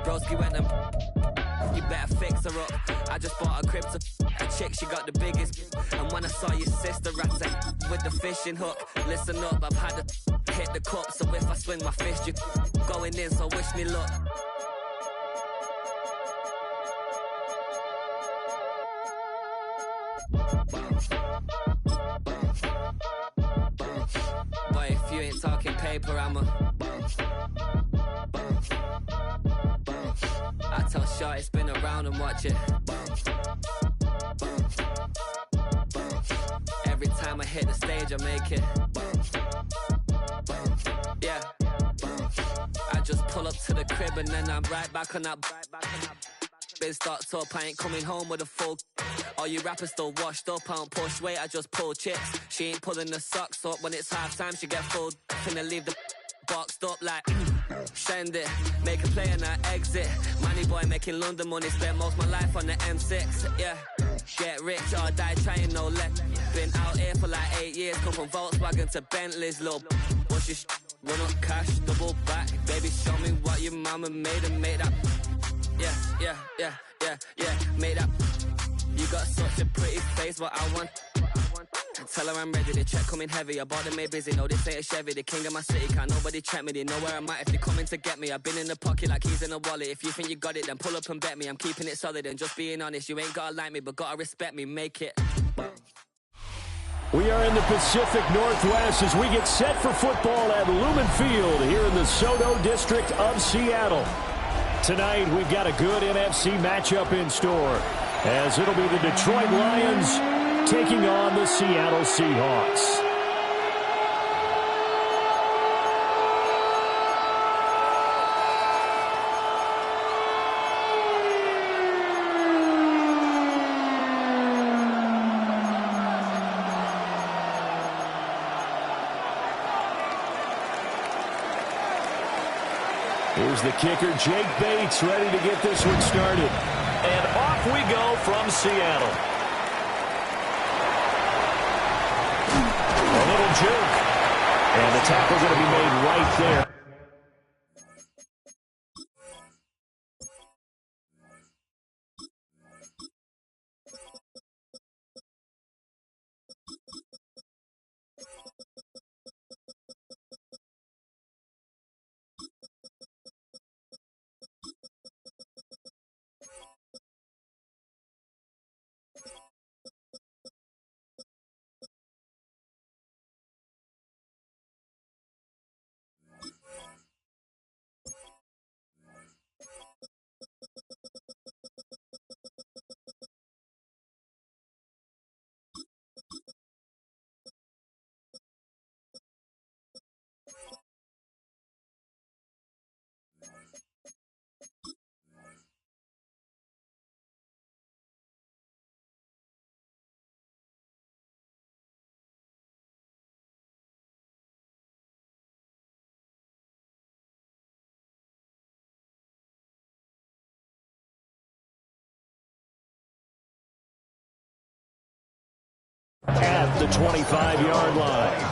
Broski went and you better fix her up. I just bought a crib to a chick, she got the biggest. And when I saw your sister, I said with the fishing hook. Listen up, I've had to hit the cup, so if I swing my fist, you going in, so wish me luck. Boy, if you ain't talking paper, I'm a I tell Shorty spin around and watch it. Every time I hit the stage, I make it. Yeah. I just pull up to the crib and then I'm right back on that. Been stocked up, I ain't coming home with a full. All you rappers still washed up, I don't push weight, I just pull chips. She ain't pulling the socks up, when it's half time she get full. Finna leave the boxed up like send it, make a play and I exit. Money boy making London money, spent most of my life on the M6. Yeah, get rich or die trying, no let. Been out here for like 8 years, come from Volkswagen to Bentley's. Little what's your run up cash, double back. Baby show me what your mama made and make that. Yeah, make that. You got such a pretty face, what I want. Tell her I'm ready, the check coming heavy. I bought them made busy, no this ain't a Chevy. The king of my city, can't nobody check me. They know where I'm at if they coming to get me. I've been in the pocket like keys in a wallet. If you think you got it, then pull up and bet me. I'm keeping it solid and just being honest. You ain't gotta like me, but gotta respect me, make it. We are in the Pacific Northwest as we get set for football at Lumen Field here in the SoDo district of Seattle. Tonight, we've got a good NFC matchup in store, as it'll be the Detroit Lions taking on the Seattle Seahawks. Here's the kicker, Jake Bates, ready to get this one started. And off we go from Seattle. A little juke. And the tackle going to be made right there. At the 25-yard line.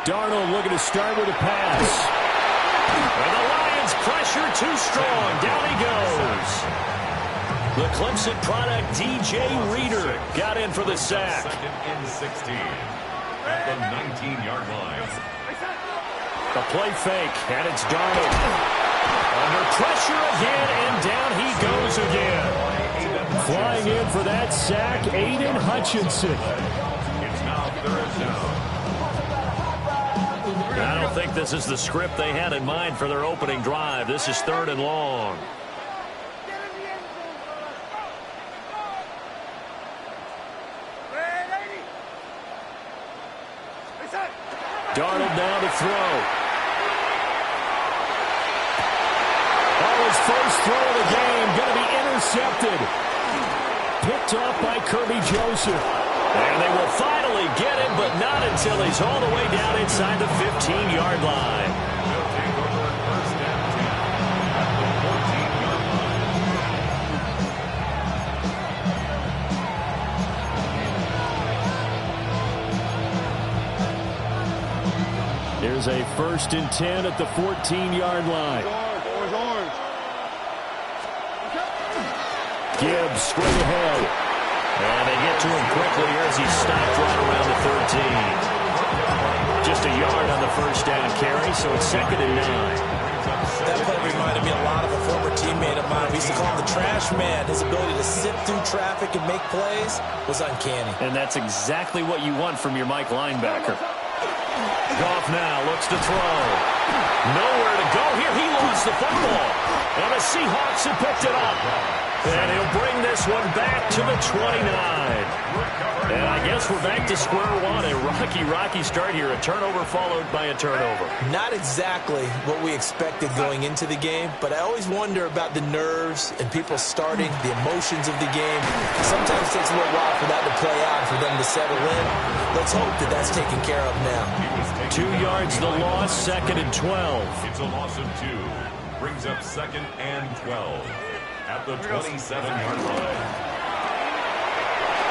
Darnold looking to start with a pass. And the Lions pressure too strong. Down he goes. The Clemson product, DJ Reader, got in for the sack. 2nd and 16 at the 19-yard line. The play fake, and it's Darnold. Under pressure again, and down he goes again. Flying in for that sack, Aiden Hutchinson. It's now 3rd down. I don't think this is the script they had in mind for their opening drive. This is 3rd and long. Darnold now to throw. Oh, his first throw of picked off by Kirby Joseph. And they will finally get him, but not until he's all the way down inside the 15-yard line. They'll take over at first down 10 at the 14-yard line. Here's a 1st and 10 at the 14-yard line. Orange. Gibbs straight ahead. And they get to him quickly here as he's stopped right around the 13. Just a yard on the first down carry, so it's 2nd and 9. That play reminded me a lot of a former teammate of mine. We used to call him the trash man. His ability to sift through traffic and make plays was uncanny. And that's exactly what you want from your Mike linebacker. Goff now looks to throw. Nowhere to go here. He lost the football. And the Seahawks have picked it up. And he'll bring this one back to the 29. And I guess we're back to square one. A rocky start here. A turnover followed by a turnover. Not exactly what we expected going into the game, but I always wonder about the nerves and people starting, the emotions of the game. Sometimes it takes a little while for that to play out, for them to settle in. Let's hope that that's taken care of now. 2 yards the loss, 2nd and 12. It's a loss of 2. Brings up 2nd and 12 at the 27-yard line.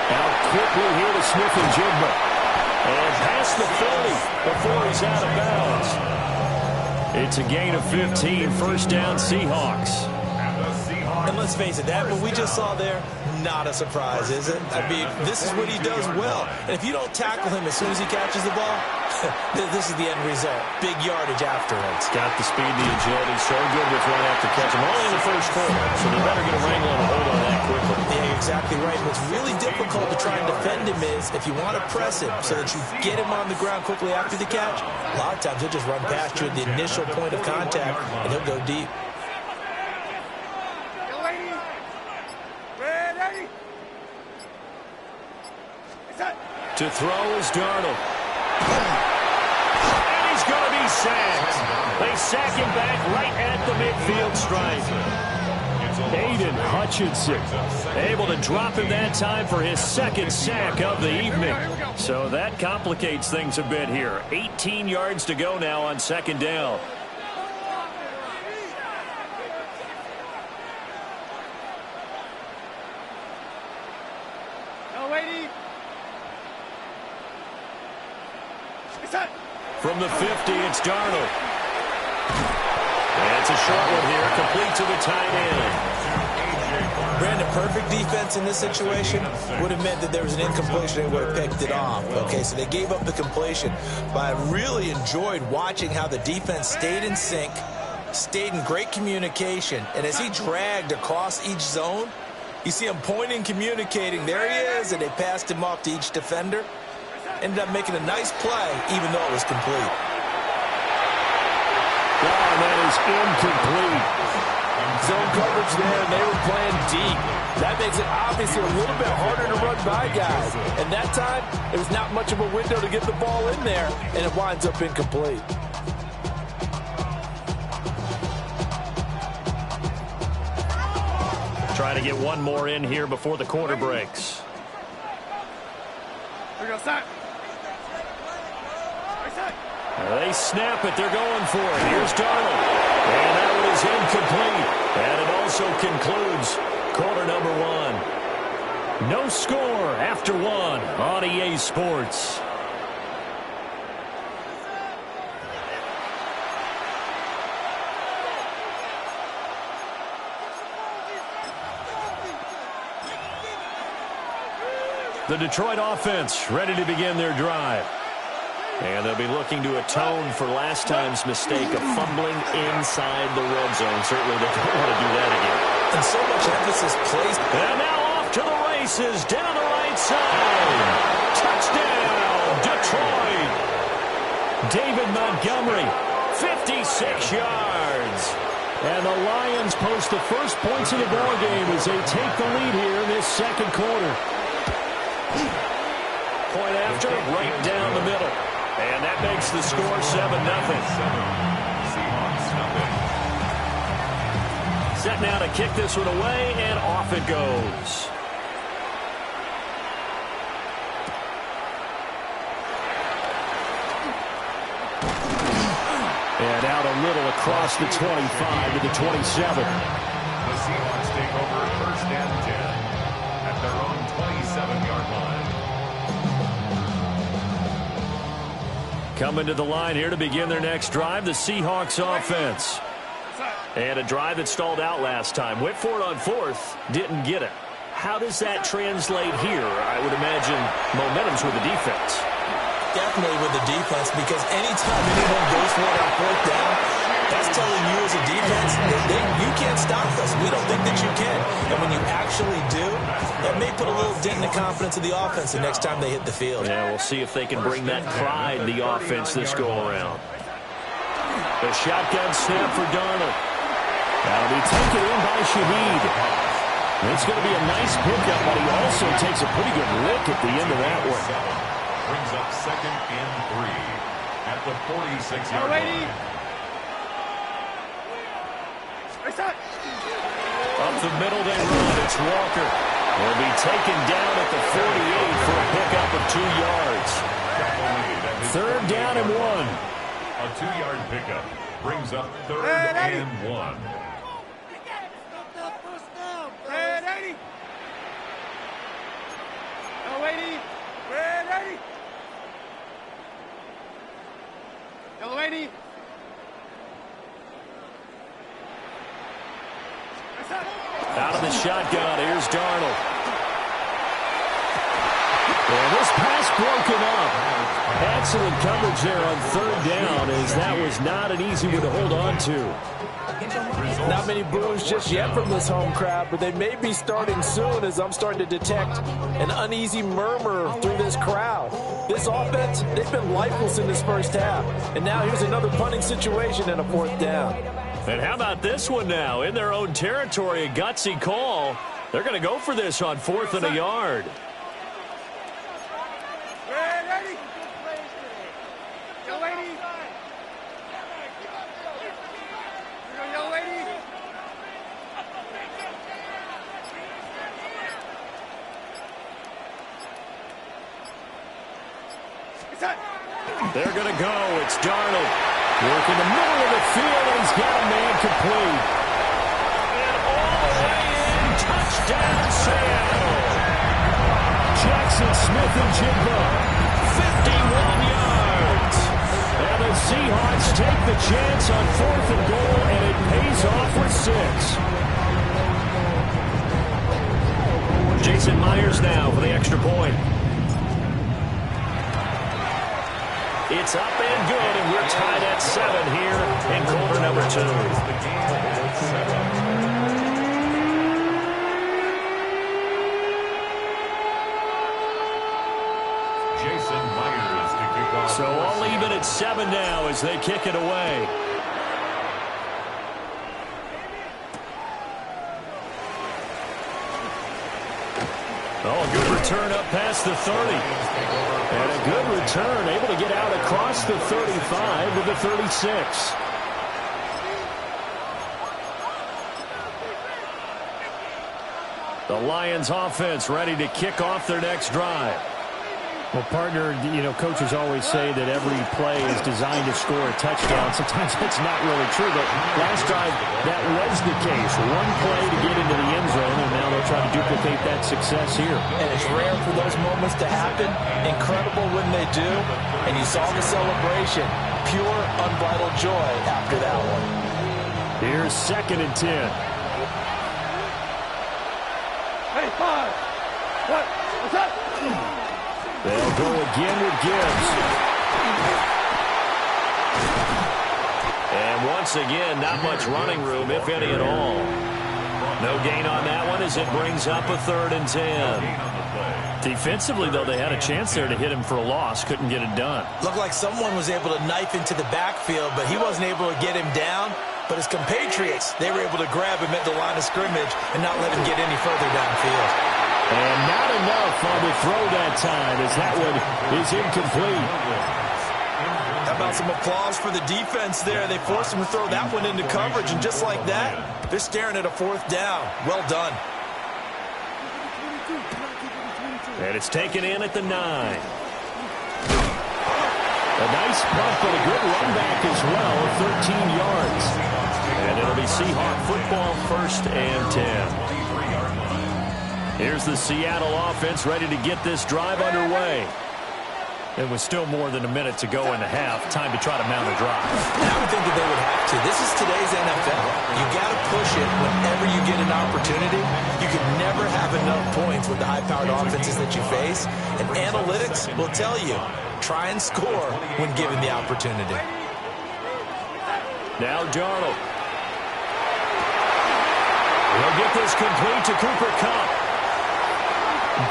Out quickly here to Smith and Jigba. And past the 30 before he's out of bounds. It's a gain of 15, 1st down Seahawks. And let's face it, that what we just saw there, not a surprise, is it? I mean, this is what he does well. And if you don't tackle him as soon as he catches the ball, this is the end result. Big yardage afterwards. Got the speed, the agility, so good with run after catch. I'm only in the first quarter, so they better get a wrangle and a hold on that quickly. Yeah, exactly right. What's really difficult to try and defend him is if you want to press him so that you get him on the ground quickly after the catch, a lot of times he'll just run past you at the initial point of contact, and he'll go deep. To throw is Darnold. And he's going to be sacked. They sack him back right at the midfield stripe. Aiden Hutchinson able to drop him that time for his 2nd sack of the evening. So that complicates things a bit here. 18 yards to go now on 2nd down. From the 50, it's Darnold. And it's a short one here, complete to the tight end. Brandon, perfect defense in this situation would have meant that there was an incompletion. They would have picked it off. Okay, so they gave up the completion. But I really enjoyed watching how the defense stayed in sync, stayed in great communication. And as he dragged across each zone, you see him pointing, communicating. There he is, and they passed him off to each defender. Ended up making a nice play, even though it was complete. Oh, that is incomplete. Zone coverage there, and they were playing deep. That makes it obviously a little bit harder to run by guys. And that time, there was not much of a window to get the ball in there, and it winds up incomplete. Try to get one more in here before the quarter breaks. Here we go, sack. They snap it. They're going for it. Here's Darnold. And that one is incomplete. And it also concludes quarter number 1. No score after 1 on EA Sports. The Detroit offense ready to begin their drive. And they'll be looking to atone for last time's mistake of fumbling inside the red zone. Certainly they don't want to do that again. And so much emphasis placed. And now off to the races down the right side. Touchdown, Detroit. David Montgomery, 56 yards. And the Lions post the first points of the ballgame as they take the lead here in this 2nd quarter. Point after, right down the middle. And that makes the score 7-0. Set now to kick this one away, and off it goes. little across the 25 to the 27. The Seahawks take over 1st and 10 at their own 27-yard line. Coming to the line here to begin their next drive, the Seahawks offense. And a drive that stalled out last time. Went for it on 4th, didn't get it. How does that translate here? I would imagine momentum's with the defense. Definitely with the defense, because anytime anyone goes for it on 4th down, that's telling you as a defense that you can't stop us. We don't think that you can. And when you actually do, that may put a little dent in the confidence of the offense the next time they hit the field. Yeah, we'll see if they can bring that pride in the offense this go-around. The shotgun snap for Darnold. That'll be taken in by Shaheed. It's going to be a nice pickup, but he also takes a pretty good lick at the end of that one. Brings up 2nd and 3 at the 46-yard line. Up the middle they run. It's Walker. Will be taken down at the 48 for a pickup of 2 yards. 3rd down and 1. A 2-yard pickup brings up 3rd and 1. Out of the shotgun, here's Darnold. And this pass broken up. Excellent coverage there on 3rd down, as that was not an easy one to hold on to. Not many boos just yet from this home crowd, but they may be starting soon, as I'm starting to detect an uneasy murmur through this crowd. This offense, they've been lifeless in this first half. And now here's another punting situation and a 4th down. And how about this one now? In their own territory, a gutsy call. They're going to go for this on 4th and a yard. They're going to go. It's Darnold. Working the middle of the field, and he's got a man complete. And all the way in, touchdown Seattle. Jackson Smith-Njigba, 51 yards. And the Seahawks take the chance on 4th and goal, and it pays off with 6. Jason Myers now for the extra point. It's up and good, and we're tied at 7 here in quarter number 2. Jason Myers to kick off. So all even at 7 now as they kick it away. Oh, a good return up past the 30. And a good return, able to get out across the 35 to the 36. The Lions offense ready to kick off their next drive. Well, partner, you know, coaches always say that every play is designed to score a touchdown. Sometimes that's not really true, but last drive, that was the case. One play to get into the end zone, and now they'll try to duplicate that success here. And it's rare for those moments to happen. Incredible when they do. And you saw the celebration. Pure, unbridled joy after that one. Here's 2nd and 10. Hey, 5. What's up? They'll go again with Gibbs. And once again, not much running room, if any at all. No gain on that one as it brings up a 3rd and 10. Defensively, though, they had a chance there to hit him for a loss. Couldn't get it done. Looked like someone was able to knife into the backfield, but he wasn't able to get him down. But his compatriots, they were able to grab him at the line of scrimmage and not let him get any further downfield. And not enough on the throw that time as that one is incomplete. How about some applause for the defense there? They forced him to throw that one into coverage, and just like that, they're staring at a 4th down. Well done. And it's taken in at the 9. A nice punt, but a good run back as well, 13 yards. And it'll be Seahawk football, 1st and 10. Here's the Seattle offense ready to get this drive underway. It was still more than a minute to go in the half. Time to try to mount a drive. I would think that they would have to. This is today's NFL. You got to push it whenever you get an opportunity. You can never have enough points with the high-powered offenses that you face. And analytics will tell you, try and score when given the opportunity. Now Darnold. He'll get this complete to Cooper Kupp.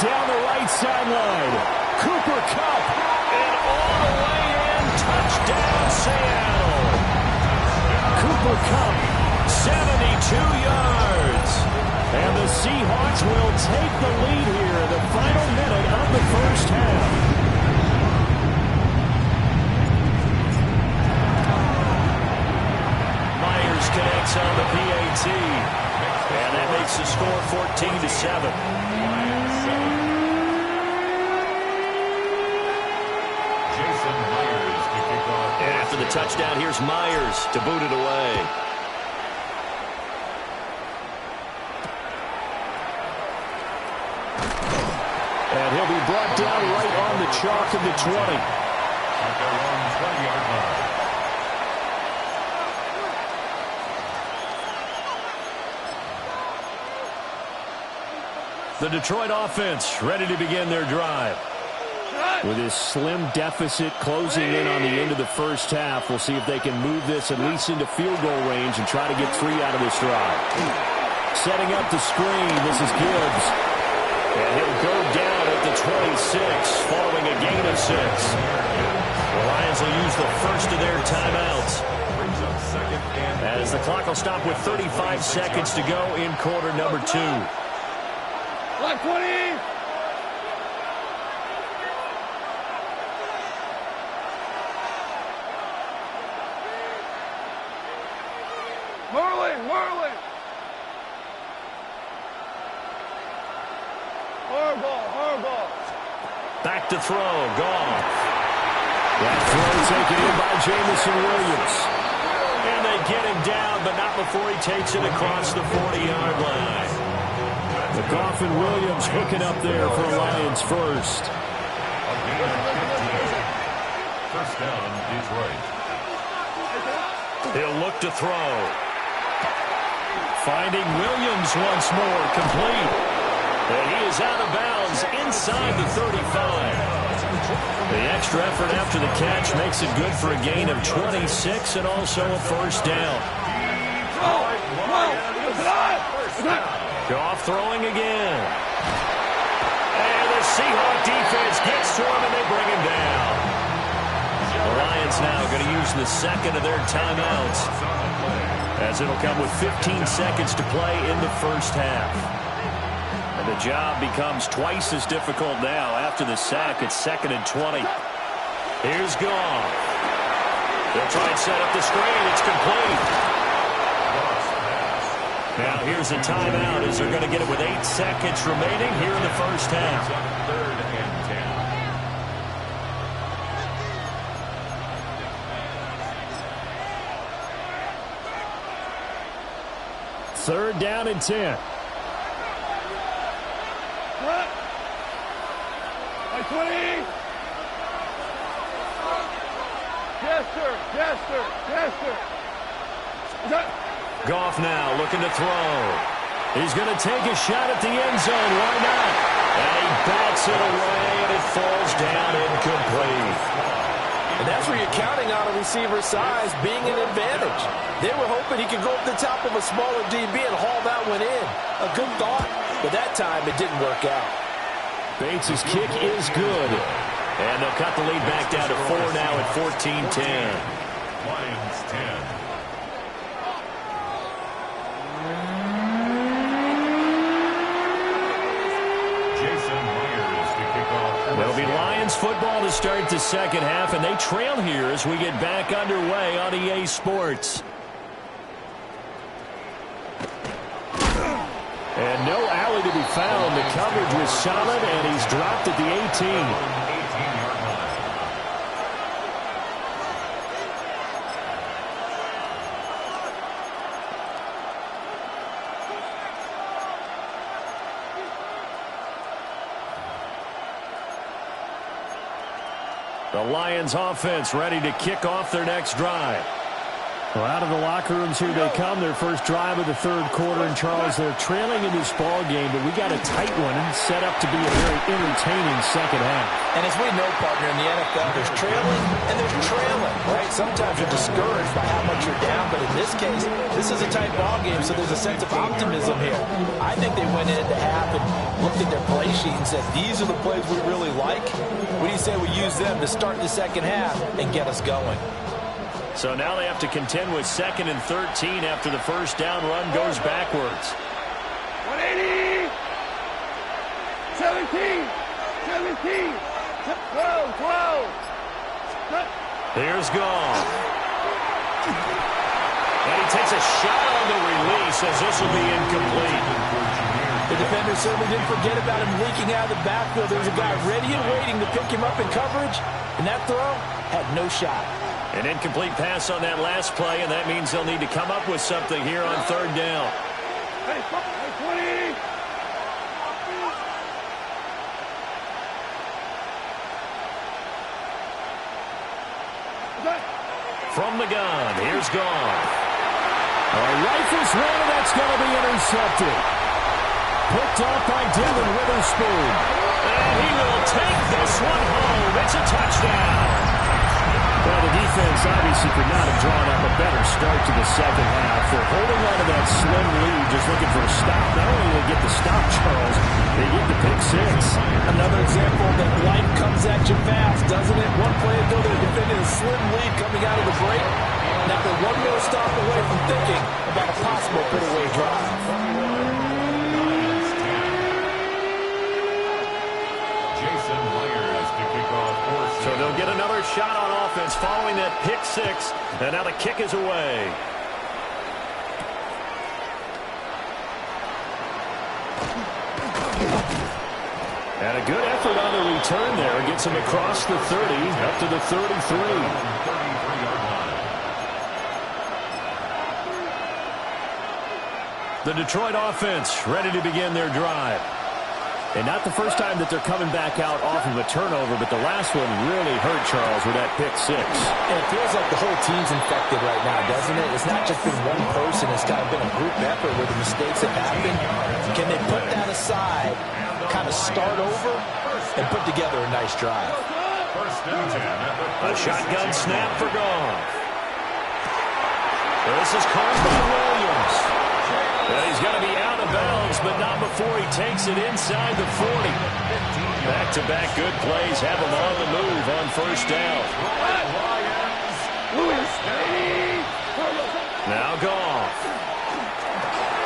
Down the right sideline. Cooper Kupp. And all the way in. Touchdown, Seattle. Cooper Kupp, 72 yards. And the Seahawks will take the lead here in the final minute of the first half. Myers connects on the PAT. And that makes the score 14-7. After the touchdown, here's Myers to boot it away. And he'll be brought down right on the chalk of the 20. At their own 20-yard line. The Detroit offense ready to begin their drive. With his slim deficit closing in on the end of the first half, we'll see if they can move this at least into field goal range and try to get 3 out of this drive. Setting up the screen, this is Gibbs. And he'll go down at the 26, following a gain of 6. The Lions will use the first of their timeouts. As the clock will stop with 35 seconds to go in quarter number 2. Black 20! Hurley! Hurl. Back to throw, Goff. That throw taken in by Jamison Williams. And they get him down, but not before he takes it across the 40-yard line. The Goff and Williams hooking up there for Lions first. First down, Detroit. He'll look to throw. Finding Williams once more, complete. And he is out of bounds inside the 35. The extra effort after the catch makes it good for a gain of 26 and also a first down. Goff throwing again. And the Seahawk defense gets to him and they bring him down. The Lions now going to use the second of their timeouts, as it'll come with 15 seconds to play in the first half. And the job becomes twice as difficult now after the sack. It's 2nd and 20. Here's Goff. They'll try and set up the screen. It's complete. Now here's a timeout as they're going to get it with 8 seconds remaining here in the first half. 3rd and 10. Third down and 10. What? Like 20! Jester! Goff now looking to throw. He's going to take a shot at the end zone. Why not? And he bats it away, and it falls down incomplete. And that's where you're counting on a receiver's size being an advantage. They were hoping he could go up the top of a smaller DB and haul that one in. A good thought, but that time it didn't work out. Bates' kick is good. And they'll cut the lead back down to 4 now at 14-10. Lions 10. It'll be Lions football to start the second half, and they trail here as we get back underway on EA Sports. And no alley to be found. The coverage was solid, and he's dropped at the 18. The Lions offense ready to kick off their next drive. Well, out of the locker rooms here they come. Their first drive of the third quarter. And, Charles, they're trailing in this ball game, but we got a tight one set up to be a very entertaining second half. And as we know, partner, in the NFL, there's trailing and there's trailing, right? Sometimes you're discouraged by how much you're down, but in this case, this is a tight ball game, so there's a sense of optimism here. I think they went into half and looked at their play sheet and said, these are the plays we really like. What do you say we use them to start the second half and get us going? So now they have to contend with 2nd and 13 after the first down run goes backwards. 180! 17! 17! 12! Here's Goff. And he takes a shot on the release as this will be incomplete. The defender certainly didn't forget about him leaking out of the backfield. There's a guy ready and waiting to pick him up in coverage, and that throw had no shot. An incomplete pass on that last play, and that means they'll need to come up with something here on third down. Hey, 20! From the gun, here's Goff. Rifles one, and that's going to be intercepted. Picked off by Dylan Witherspoon. And he will take this one home. It's a touchdown. Well, the defense obviously could not have drawn up a better start to the second half. They're holding on to that slim lead, just looking for a stop. Not only do they get the stop, Charles, they get the pick six. Another example that life comes at you fast, doesn't it? One play ago, they're defending a slim lead coming out of the break. Now they're one more stop away from thinking about a possible put-away drive. So they'll get another shot on offense following that pick six. And now the kick is away. And a good effort on the return there. Gets him across the 30, up to the 33. The Detroit offense ready to begin their drive. And not the first time that they're coming back out off of a turnover, but the last one really hurt, Charles, with that pick six. And it feels like the whole team's infected right now, doesn't it? It's not just been one person. It's kind of been a group effort where the mistakes have happened. Can they put that aside, kind of start over, and put together a nice drive? A shotgun snap for Goff. This is caught by Williams. And he's going to be out of bounds, but not before he takes it inside the 40. Back-to-back good plays have him on the move on first down. Now Goff.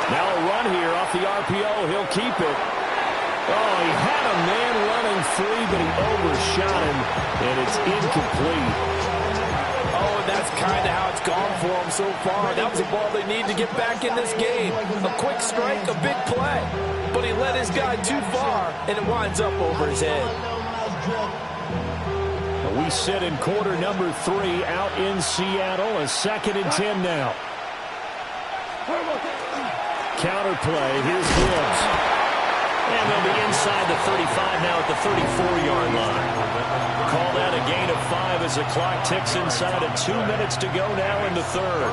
Now a run here off the RPO. He'll keep it. Oh, he had a man running free, but he overshot him, and it's incomplete. Oh, and that's kind of how it's gone for them so far. That was a ball they need to get back in this game. A quick strike, a big play. But he led his guy too far, and it winds up over his head. We sit in quarter number 3 out in Seattle. A 2nd and 10 now. Counter play. Here's Gibbs. And they'll be inside the 35 now at the 34-yard line. Call that a gain of 5 as the clock ticks inside of 2 minutes to go now in the third.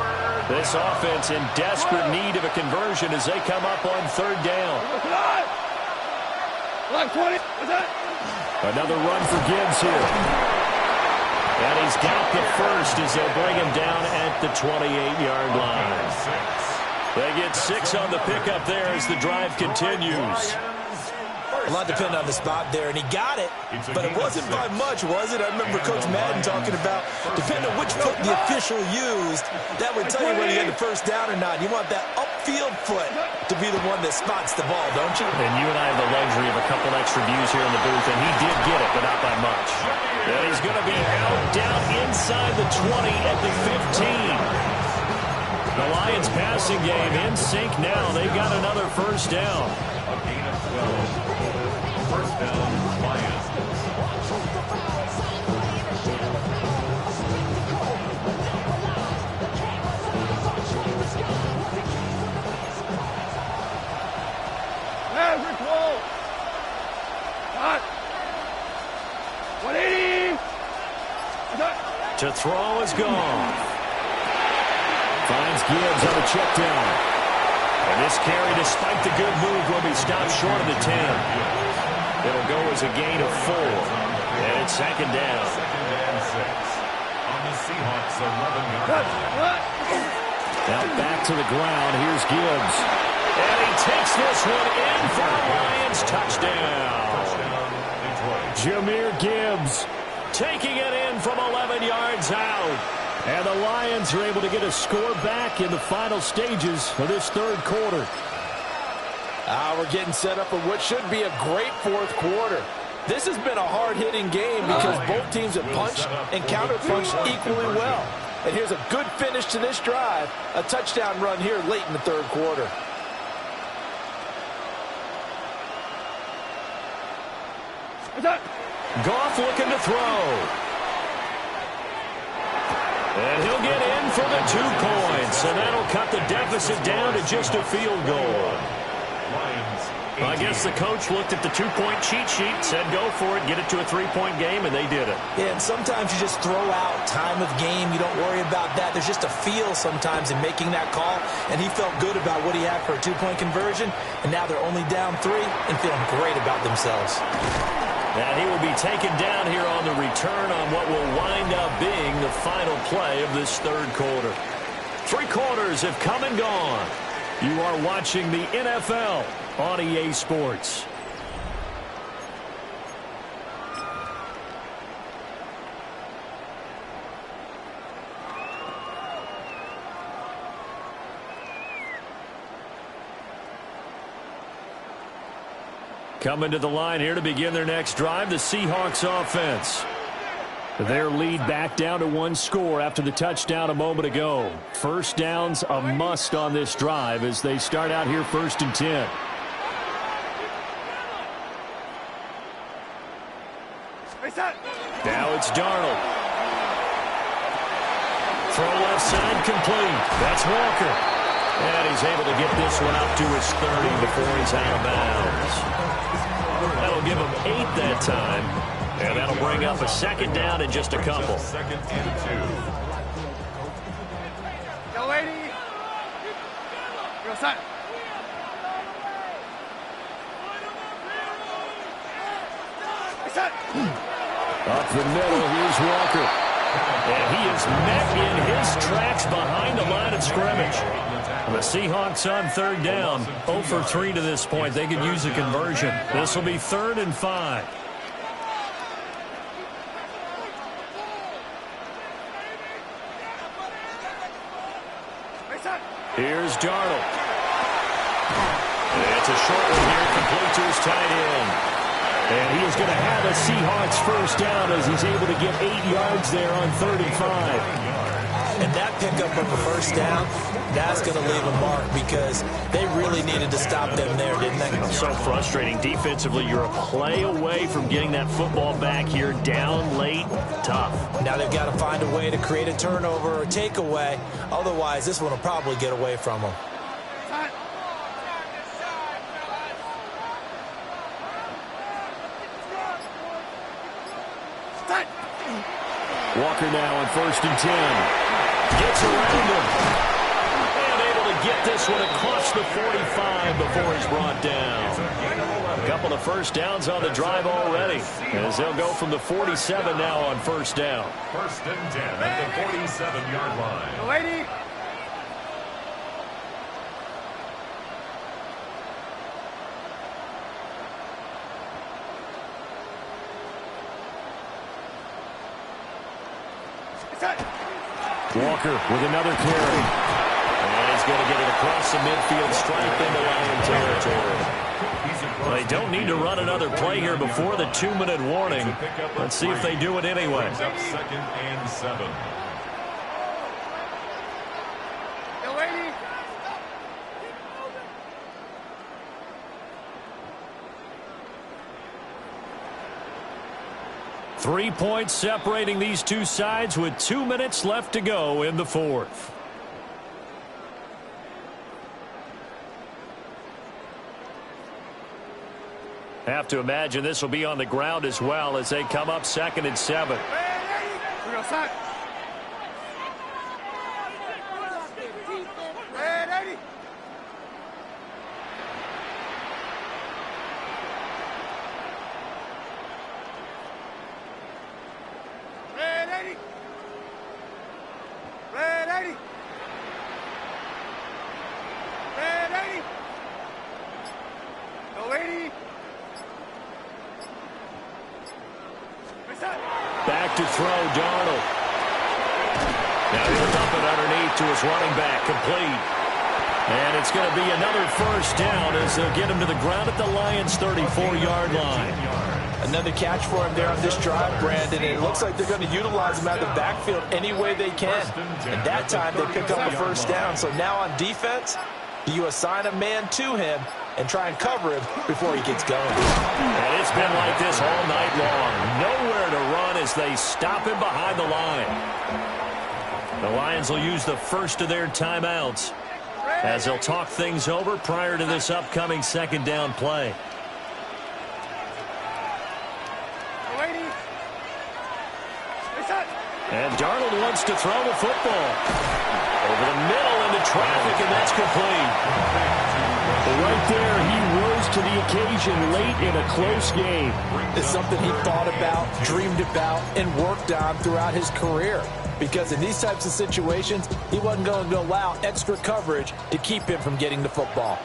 This offense in desperate need of a conversion as they come up on third down. Another run for Gibbs here. And he's got the first as they'll bring him down at the 28-yard line. They get 6 on the pickup there as the drive continues. A lot depended on the spot there, and he got it, but it wasn't by much, was it? I remember Coach Madden talking about, depending on which foot the official used, that would tell you whether you had the first down or not. You want that upfield foot to be the one that spots the ball, don't you? And you and I have the luxury of a couple extra views here in the booth, and he did get it, but not by much. And he's going to be out down inside the 20 at the 15. The Lions passing game in sync now. They've got another first down. A gain of 12. First down, Lions. Average roll. Hot. 180. To throw is gone. Finds Gibbs on a check down. And this carry, despite the good move, will be stopped short of the 10. It'll go as a gain of 4. And it's second down. Second and 6. On the Seahawks 11-yard line. Now back to the ground. Here's Gibbs. And he takes this one in for a Lions touchdown. Jahmyr Gibbs taking it in from 11 yards out. And the Lions are able to get a score back in the final stages of this third quarter. We're getting set up for what should be a great fourth quarter. This has been a hard-hitting game because both teams have punched and counter-punched equally well. And here's a good finish to this drive. A touchdown run here late in the third quarter. Goff looking to throw. And he'll get in for the 2 points. And that'll cut the deficit down to just a field goal. I guess the coach looked at the 2-point cheat sheet, said go for it, get it to a 3-point game, and they did it. Yeah, and sometimes you just throw out time of game. You don't worry about that. There's just a feel sometimes in making that call, and he felt good about what he had for a 2-point conversion, and now they're only down 3 and feeling great about themselves. And he will be taken down here on the return on what will wind up being the final play of this third quarter. 3 quarters have come and gone. You are watching the NFL on EA Sports. Coming to the line here to begin their next drive, the Seahawks offense. Their lead back down to 1 score after the touchdown a moment ago. First down's a must on this drive as they start out here 1st and 10. Now it's Darnold. Throw left side complete. That's Walker. And he's able to get this one up to his 30 before he's out of bounds. That'll give him 8 that time. And that'll bring up a second down in just a couple. Second and 2. Go, lady. Go, son. Up the middle, here's Walker. And he is met in his tracks behind the line of scrimmage. The Seahawks on 3rd down. 0 for 3 to this point. They could use a conversion. This will be 3rd and 5. Here's Darnold. It's a short one here, complete to his tight end. And he is going to have a Seahawks first down as he's able to get 8 yards there on 35. And that pickup of a first down, that's going to leave a mark because they really needed to stop them there, didn't they? So frustrating. Defensively, you're a play away from getting that football back here down late. Tough. Now they've got to find a way to create a turnover or takeaway. Otherwise, this one will probably get away from them. Walker now on 1st and 10. Gets around him. And able to get this one across the 45 before he's brought down. A couple of first downs on the drive already. As they'll go from the 47 now on 1st down. 1st and 10 at the 47-yard line. Lady. Walker with another carry. And he's going to get it across the midfield stripe into Lion territory. They don't need to run another play here before the 2-minute warning. Let's see if they do it anyway. Brings up 2nd and 7. Go, lady. 3 points separating these two sides with 2 minutes left to go in the fourth. Have to imagine this will be on the ground as well as they come up 2nd and 7. 80. Red 80. Red 80. Go 80. Back to throw, Darnold. Now he'll dump it underneath to his running back, complete. And it's going to be another first down as they'll get him to the ground at the Lions' 34-yard line. Another catch for him there on this drive, Brandon. And it looks like they're going to utilize him out of the backfield any way they can. And that time they pick up a first down. So now on defense, you assign a man to him and try and cover him before he gets going. And it's been like this all night long. Nowhere to run as they stop him behind the line. The Lions will use the first of their timeouts as they'll talk things over prior to this upcoming second down play. And Darnold wants to throw the football. Over the middle into traffic, and that's complete. Right there, he rose to the occasion late in a close game. It's something he thought about, dreamed about, and worked on throughout his career. Because in these types of situations, he wasn't going to allow extra coverage to keep him from getting the football.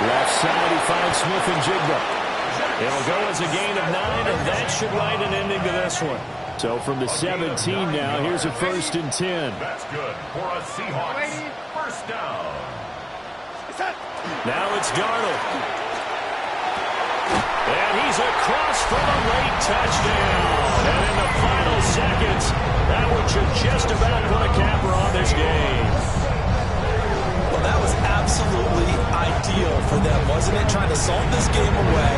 Left side, he finds Smith and Jigba. It'll go as a gain of 9, and that should write an ending to this one. So from the 17 now, here's a 1st and 10. That's good for a Seahawks first down. Now it's Darnold. And he's across for a late touchdown. And in the final seconds, that one should just about put a capper on this game. Well, that was absolutely ideal for them, wasn't it? Trying to salt this game away.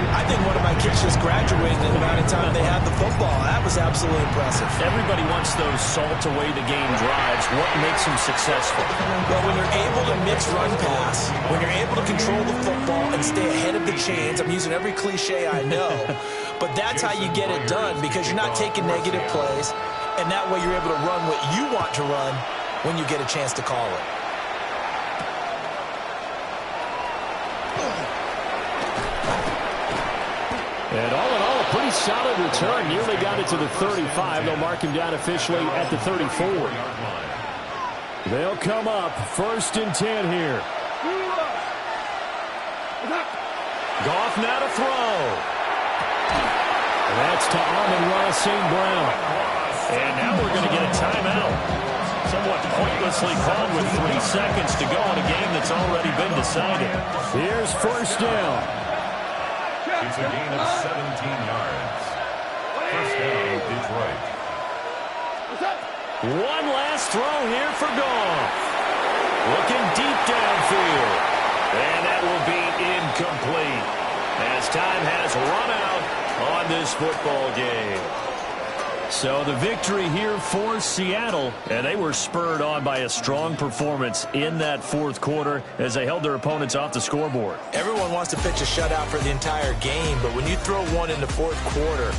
I think one of my kids just graduated in the amount of time they had the football. That was absolutely impressive. Everybody wants those salt-away-the-game drives. What makes them successful? Well, when you're able to mix run pass, when you're able to control the football and stay ahead of the chains, I'm using every cliche I know, but that's how you get it done because you're not taking negative plays, and that way you're able to run what you want to run when you get a chance to call it. And all in all, a pretty solid return. Nearly got it to the 35. They'll mark him down officially at the 34. They'll come up 1st and 10 here. Goff now to throw. That's to Amon-Ra St. Brown. And now we're going to get a timeout. Somewhat pointlessly called with 3 seconds to go in a game that's already been decided. Here's 1st down. It's a gain of 17 yards. First down, Detroit. One last throw here for Goff. Looking deep downfield. And that will be incomplete as time has run out on this football game. So the victory here for Seattle, and they were spurred on by a strong performance in that 4th quarter as they held their opponents off the scoreboard. Everyone wants to pitch a shutout for the entire game, but when you throw one in the 4th quarter,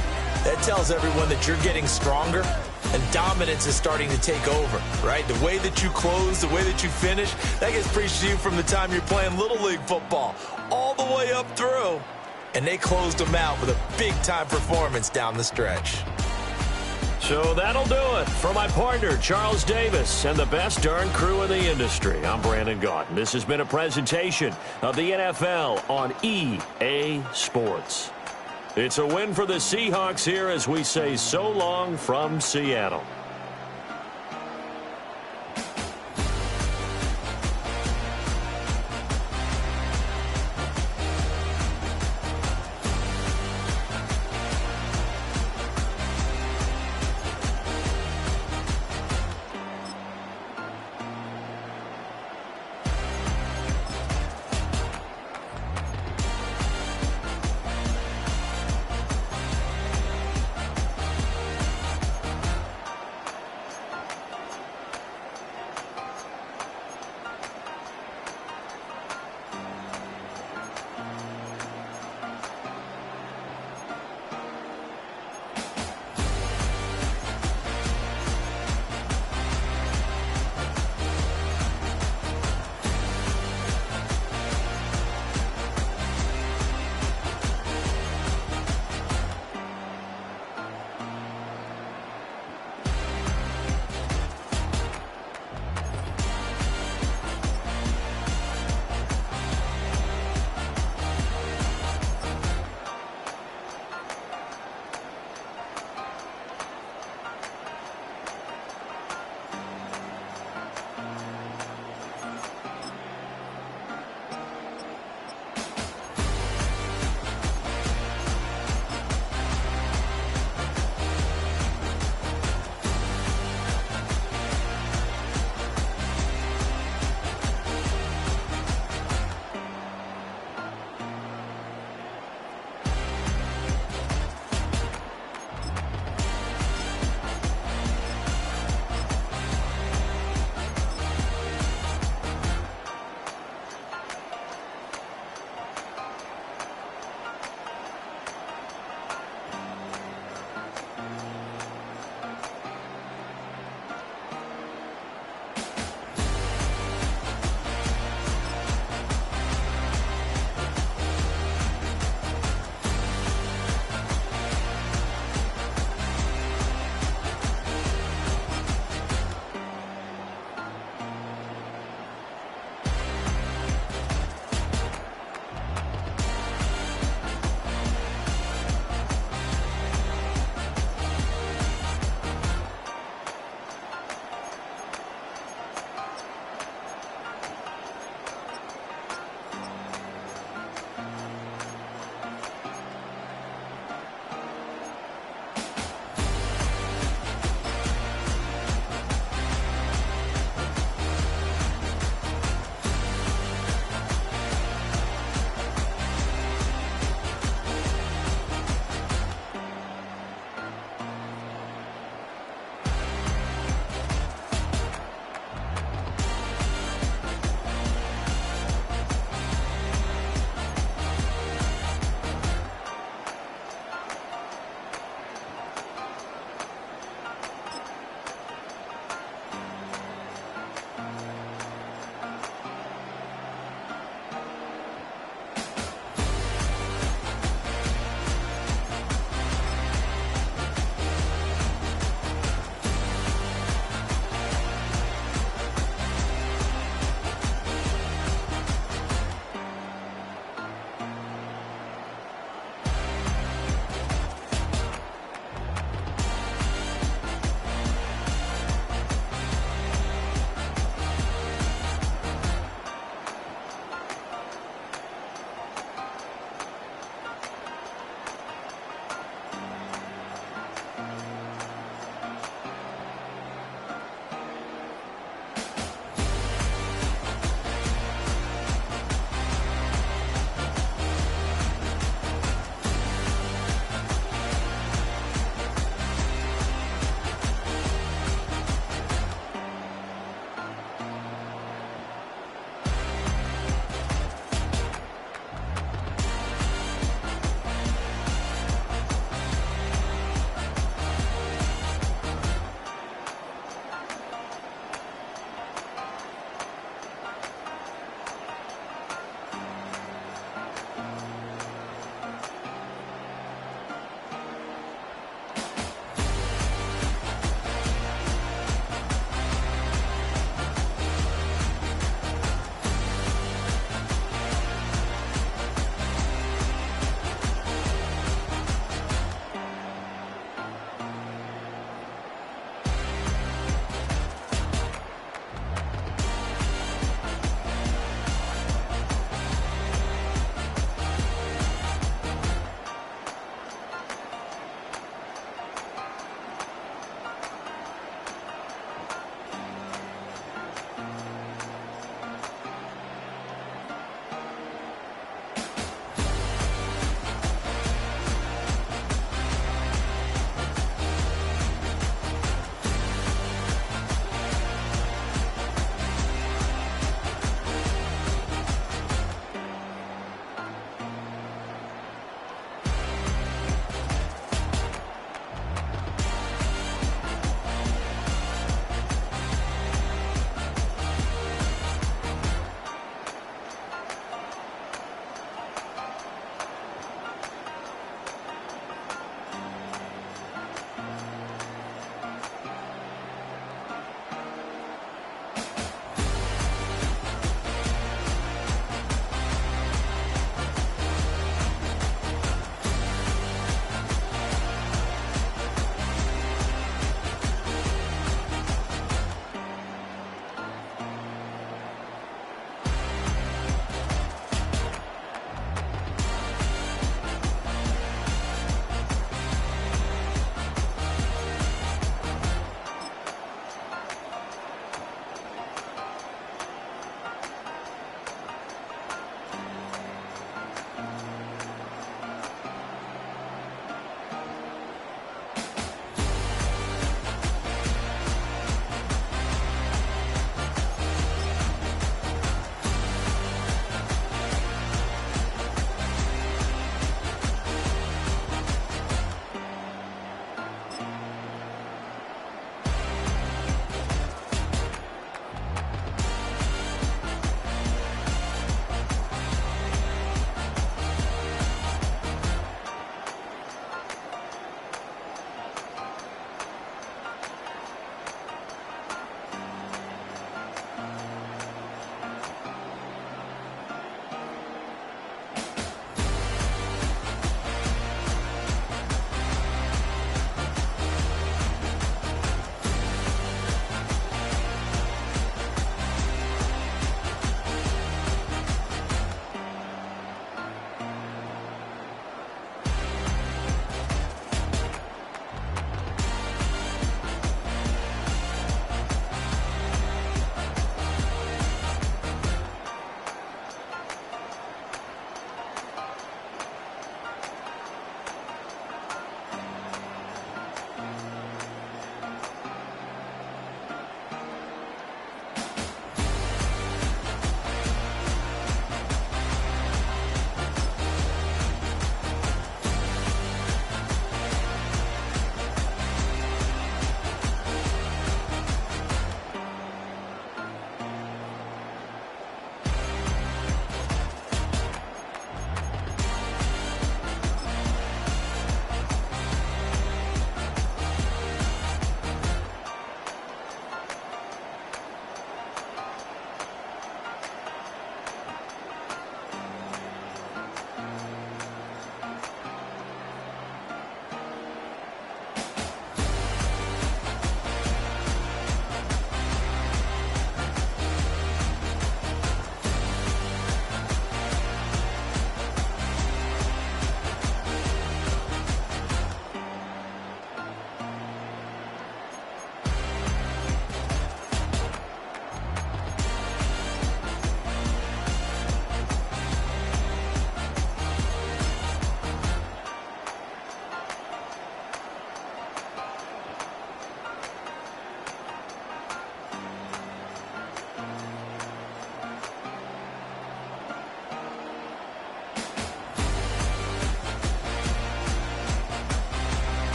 that tells everyone that you're getting stronger and dominance is starting to take over, right? The way that you close, the way that you finish, that gets preached to you from the time you're playing Little League football all the way up through. And they closed them out with a big-time performance down the stretch. So that'll do it for my partner, Charles Davis, and the best darn crew in the industry. I'm Brandon Gaudin. This has been a presentation of the NFL on EA Sports. It's a win for the Seahawks here as we say so long from Seattle.